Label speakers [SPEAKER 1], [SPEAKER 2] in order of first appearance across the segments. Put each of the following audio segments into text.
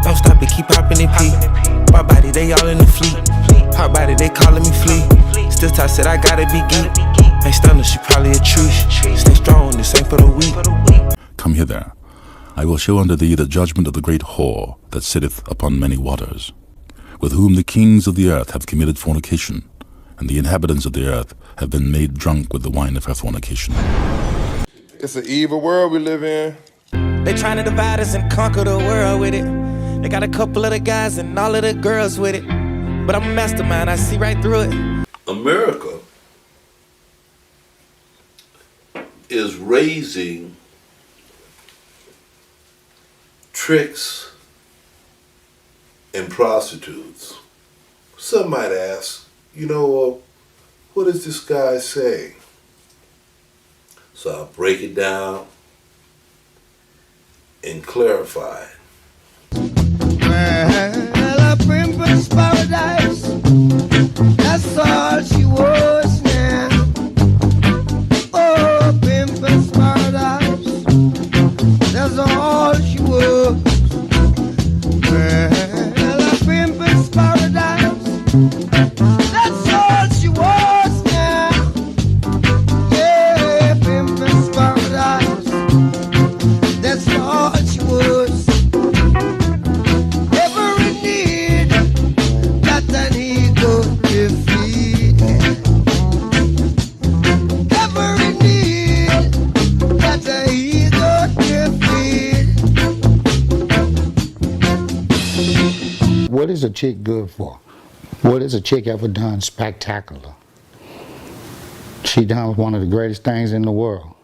[SPEAKER 1] Don't stop it, keep hopping it, P. My body, they all in the fleet. Hot body, they calling me flea. Still Ty said I gotta be geek. Ain't stunner, she probably a tree. Stay strong, this ain't for the weak.
[SPEAKER 2] Come hither. I will show unto thee the judgment of the great whore that sitteth upon many waters, with whom the kings of the earth have committed fornication, and the inhabitants of the earth have been made drunk with the wine of her fornication.
[SPEAKER 3] It's an evil world we live in.
[SPEAKER 1] They trying to divide us and conquer the world with it. They got a couple of the guys and all of the girls with it. But I'm a mastermind, I see right through it.
[SPEAKER 4] America is raising tricks and prostitutes. Some might ask, what does this guy say? So I'll break it down and clarify it.
[SPEAKER 5] Well, a Pimper's paradise, that's all she was now. Oh, Pimper's paradise, that's all she was. Well, a Pimper's paradise, that's all she was now. Yeah, Pimper's paradise, that's all she was. Every need that an ego defeat. Every need that an ego defeat.
[SPEAKER 6] What is a chick good for? What has a chick ever done spectacular? She done one of the greatest things in the world.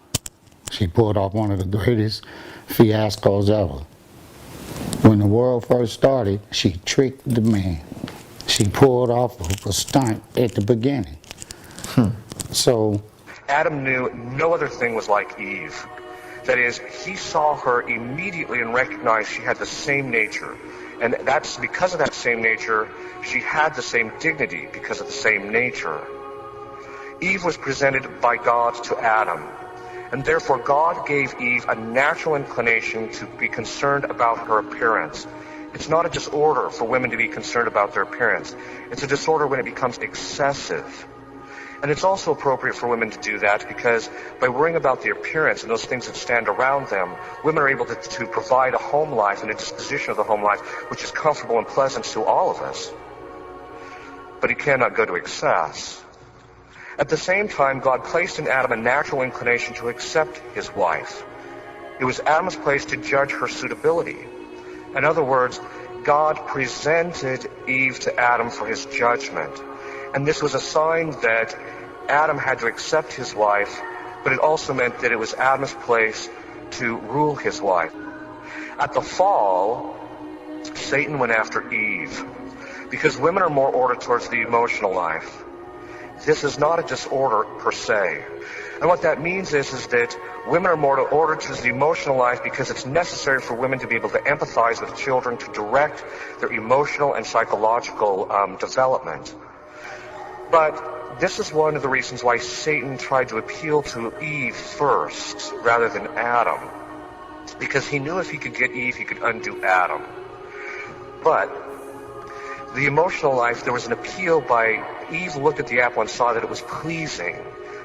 [SPEAKER 6] She pulled off one of the greatest fiascos ever. When the world first started, she tricked the man. She pulled off a stunt at the beginning. So
[SPEAKER 7] Adam knew no other thing was like Eve. That is, he saw her immediately and recognized she had the same nature. And that's because of that same nature, she had the same dignity because of the same nature. Eve was presented by God to Adam. And therefore God gave Eve a natural inclination to be concerned about her appearance. It's not a disorder for women to be concerned about their appearance. It's a disorder when it becomes excessive. And it's also appropriate for women to do that because by worrying about the appearance and those things that stand around them, women are able to provide a home life and a disposition of the home life which is comfortable and pleasant to all of us. But it cannot go to excess. At the same time, God placed in Adam a natural inclination to accept his wife. It was Adam's place to judge her suitability. In other words, God presented Eve to Adam for his judgment. And this was a sign that Adam had to accept his wife, but it also meant that it was Adam's place to rule his wife. At the fall, Satan went after Eve because women are more ordered towards the emotional life. This is not a disorder per se. And what that means is that women are more ordered towards the emotional life because it's necessary for women to be able to empathize with children, to direct their emotional and psychological development. But this is one of the reasons why Satan tried to appeal to Eve first rather than Adam. Because he knew if he could get Eve, he could undo Adam. But the emotional life, there was an appeal by Eve looked at the apple and saw that it was pleasing.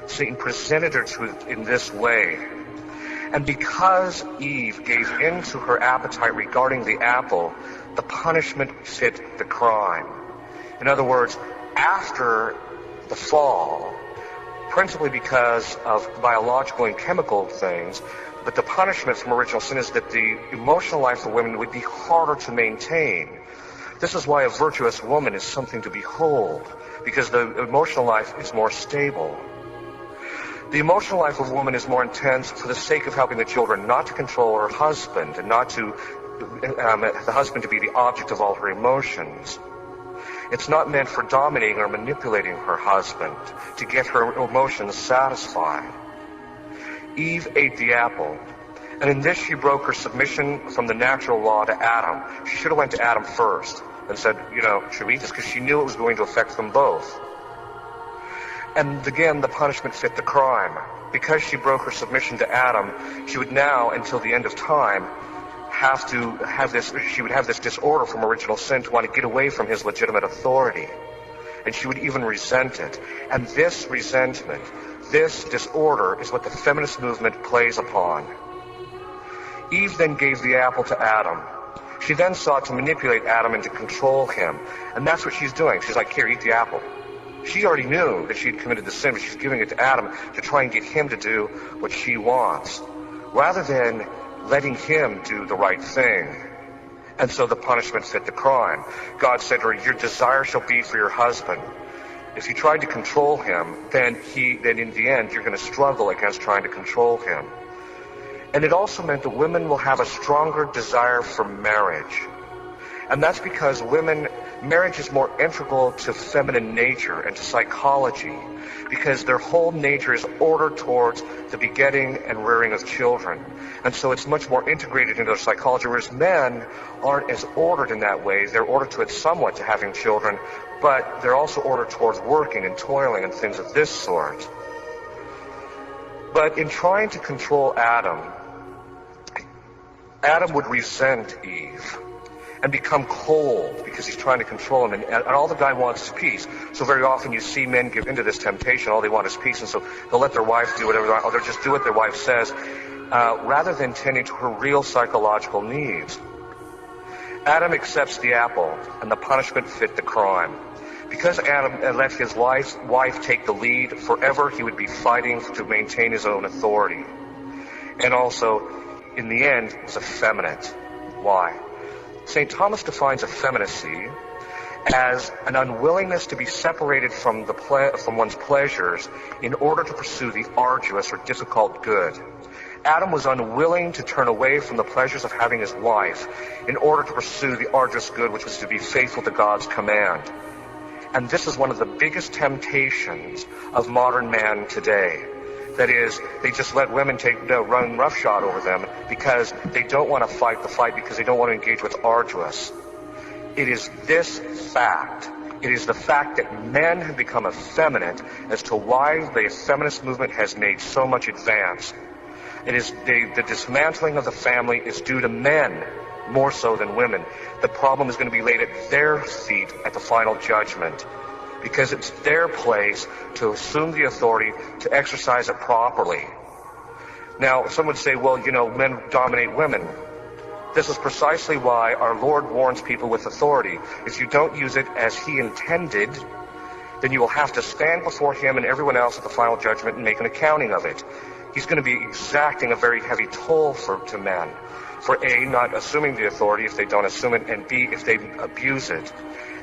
[SPEAKER 7] Satan presented her to it in this way. And because Eve gave in to her appetite regarding the apple, the punishment fit the crime. In other words, after the fall, principally because of biological and chemical things, but the punishment from original sin is that the emotional life for women would be harder to maintain. This is why a virtuous woman is something to behold, because the emotional life is more stable. The emotional life of a woman is more intense for the sake of helping the children not to control her husband and not to the husband to be the object of all her emotions. It's not meant for dominating or manipulating her husband to get her emotions satisfied. Eve ate the apple, and in this she broke her submission from the natural law to Adam. She should have went to Adam first and said, should we eat this? Because she knew it was going to affect them both. And again, the punishment fit the crime. Because she broke her submission to Adam, she would now, until the end of time, have to have this, she would have this disorder from original sin to want to get away from his legitimate authority. And she would even resent it. And this resentment, this disorder is what the feminist movement plays upon. Eve then gave the apple to Adam. She then sought to manipulate Adam and to control him. And that's what she's doing. She's like, here, eat the apple. She already knew that she'd committed the sin, but she's giving it to Adam to try and get him to do what she wants, rather than letting him do the right thing. And so the punishment fit the crime. God said to her, your desire shall be for your husband. If you tried to control him, then in the end, you're going to struggle against trying to control him. And it also meant that women will have a stronger desire for marriage. And that's because marriage is more integral to feminine nature and to psychology, because their whole nature is ordered towards the begetting and rearing of children. And so it's much more integrated into their psychology, whereas men aren't as ordered in that way. They're ordered to it somewhat to having children, but they're also ordered towards working and toiling and things of this sort. But in trying to control Adam would resent Eve and become cold because he's trying to control him. And all the guy wants is peace. So very often you see men give into this temptation. All they want is peace. And so they'll let their wife do whatever they want. Or they'll just do what their wife says, rather than tending to her real psychological needs. Adam accepts the apple, and the punishment fit the crime. Because Adam let his wife take the lead, forever he would be fighting to maintain his own authority. And also, in the end, was effeminate. Why? St. Thomas defines effeminacy as an unwillingness to be separated from one's pleasures in order to pursue the arduous or difficult good. Adam was unwilling to turn away from the pleasures of having his wife in order to pursue the arduous good, which was to be faithful to God's command. And this is one of the biggest temptations of modern man today. That is, they just let women run roughshod over them because they don't want to fight the fight, because they don't want to engage with arduous. It is this fact. It is the fact that men have become effeminate as to why the feminist movement has made so much advance. It is the dismantling of the family is due to men more so than women. The problem is going to be laid at their feet at the final judgment, because it's their place to assume the authority to exercise it properly. Now, some would say, well, men dominate women. This is precisely why our Lord warns people with authority. If you don't use it as he intended, then you will have to stand before him and everyone else at the final judgment and make an accounting of it. He's going to be exacting a very heavy toll to men. For A, not assuming the authority if they don't assume it, and B, if they abuse it.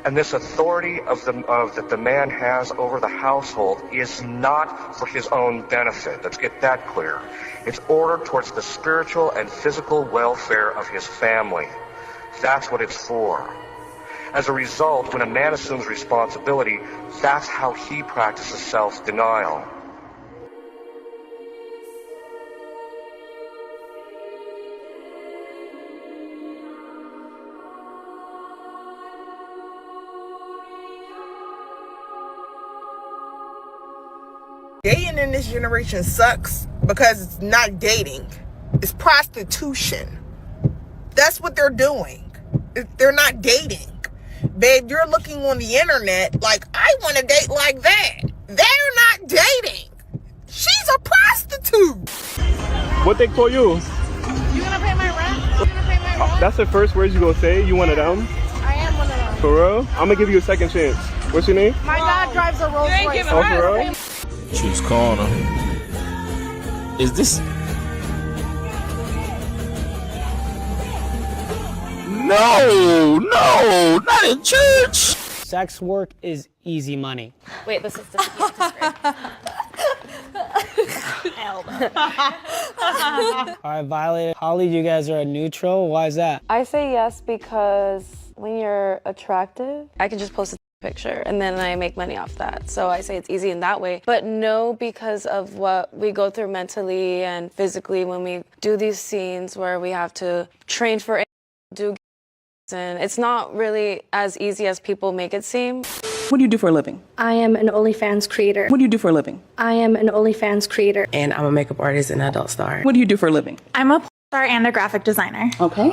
[SPEAKER 7] And this authority that the man has over the household is not for his own benefit. Let's get that clear. It's ordered towards the spiritual and physical welfare of his family. That's what it's for. As a result, when a man assumes responsibility, that's how he practices self-denial.
[SPEAKER 8] Dating in this generation sucks because it's not dating. It's prostitution. That's what they're doing. They're not dating. Babe, you're looking on the internet like, I want to date like that. They're not dating. She's a prostitute.
[SPEAKER 9] What they call you?
[SPEAKER 10] You gonna pay my rent? You gonna pay my rent?
[SPEAKER 9] That's the first words you gonna say? You one of them?
[SPEAKER 10] I am one of them.
[SPEAKER 9] For real? I'm gonna give you a second chance. What's your name?
[SPEAKER 10] My dad drives a Rolls Royce.
[SPEAKER 9] Oh, for real?
[SPEAKER 11] Choose corner. Is this? No, not in church.
[SPEAKER 12] Sex work is easy money.
[SPEAKER 10] Wait, this is the
[SPEAKER 12] Hell no. All right, Violet, Holly, you guys are a neutral. Why is that?
[SPEAKER 13] I say yes because when you're attractive, I can just post a picture and then I make money off that. So I say it's easy in that way. But no, because of what we go through mentally and physically when we do these scenes where we have to train for do, and it's not really as easy as people make it seem.
[SPEAKER 14] What do you do for a living?
[SPEAKER 15] I am an OnlyFans creator.
[SPEAKER 14] What do you do for a living?
[SPEAKER 15] I am an OnlyFans creator.
[SPEAKER 16] And I'm a makeup artist and adult star.
[SPEAKER 14] What do you do for a living?
[SPEAKER 16] I'm a
[SPEAKER 14] star and a graphic designer.
[SPEAKER 16] Okay.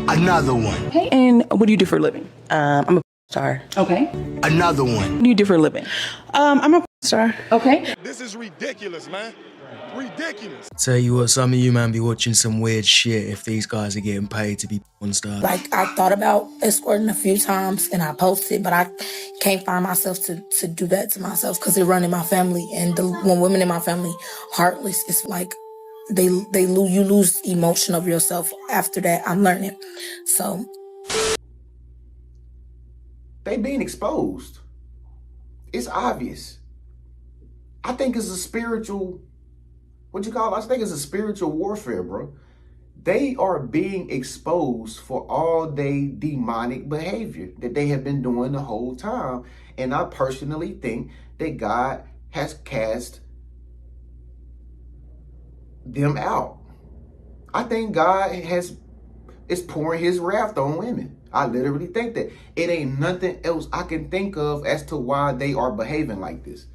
[SPEAKER 5] Another one.
[SPEAKER 16] Okay, and what do you do for a living?
[SPEAKER 17] I'm a star.
[SPEAKER 16] Okay.
[SPEAKER 5] Another one.
[SPEAKER 16] What do you do for a living?
[SPEAKER 17] I'm a star.
[SPEAKER 16] Okay.
[SPEAKER 3] This is ridiculous, man. Ridiculous.
[SPEAKER 18] Tell you what, some of you man be watching some weird shit if these guys are getting paid to be porn stars.
[SPEAKER 19] Like, I thought about escorting a few times and I posted, but I can't find myself to do that to myself because they're running my family. And when women in my family heartless, it's like you lose emotion of yourself after that. I'm learning. So
[SPEAKER 20] they being exposed. It's obvious. I think it's a spiritual, I think it's a spiritual warfare, bro. They are being exposed for all their demonic behavior that they have been doing the whole time. And I personally think that God has cast them out. I think God is pouring his wrath on women. I literally think that. It ain't nothing else I can think of as to why they are behaving like this.